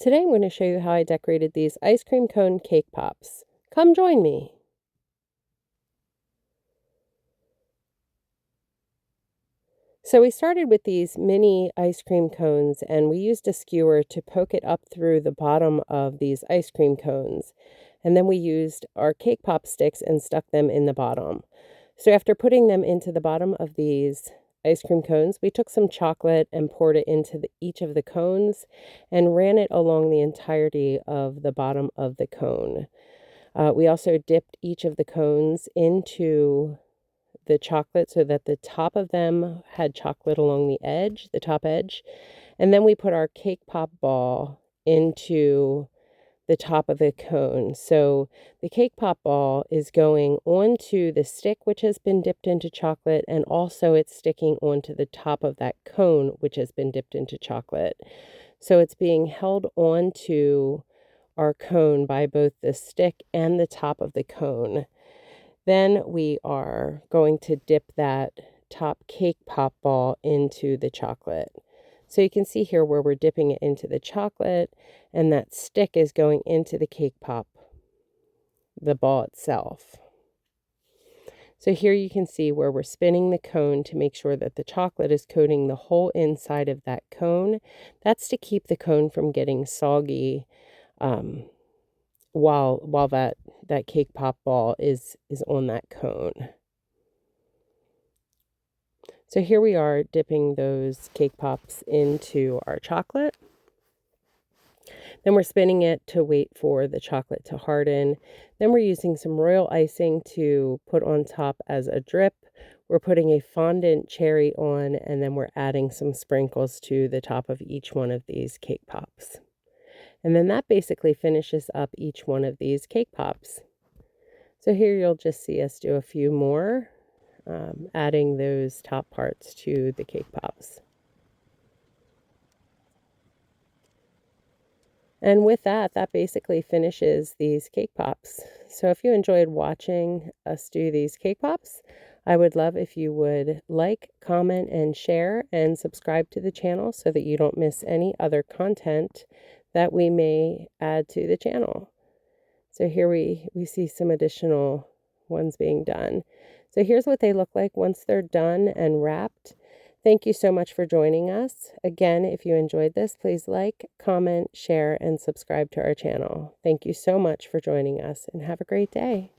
Today I'm going to show you how I decorated these ice cream cone cake pops. Come join me. So we started with these mini ice cream cones and we used a skewer to poke it up through the bottom of these ice cream cones. And then we used our cake pop sticks and stuck them in the bottom. So after putting them into the bottom of these ice cream cones, we took some chocolate and poured it into each of the cones and ran it along the entirety of the bottom of the cone. We also dipped each of the cones into the chocolate so that the top of them had chocolate along the edge, the top edge. And then we put our cake pop ball into the top of the cone. So the cake pop ball is going onto the stick, which has been dipped into chocolate, and also it's sticking onto the top of that cone, which has been dipped into chocolate. So it's being held onto our cone by both the stick and the top of the cone. Then we are going to dip that top cake pop ball into the chocolate. So you can see here where we're dipping it into the chocolate and that stick is going into the cake pop, the ball itself. So here you can see where we're spinning the cone to make sure that the chocolate is coating the whole inside of that cone. That's to keep the cone from getting soggy while that cake pop ball is on that cone. So here we are dipping those cake pops into our chocolate. Then we're spinning it to wait for the chocolate to harden. Then we're using some royal icing to put on top as a drip. We're putting a fondant cherry on, and then we're adding some sprinkles to the top of each one of these cake pops. And then that basically finishes up each one of these cake pops. So here you'll just see us do a few more, adding those top parts to the cake pops. And with that, that basically finishes these cake pops. So if you enjoyed watching us do these cake pops, I would love if you would like, comment, and share, and subscribe to the channel so that you don't miss any other content that we may add to the channel. So here we see some additional ones being done. So here's what they look like once they're done and wrapped. Thank you so much for joining us. Again, if you enjoyed this, please like, comment, share, and subscribe to our channel. Thank you so much for joining us and have a great day.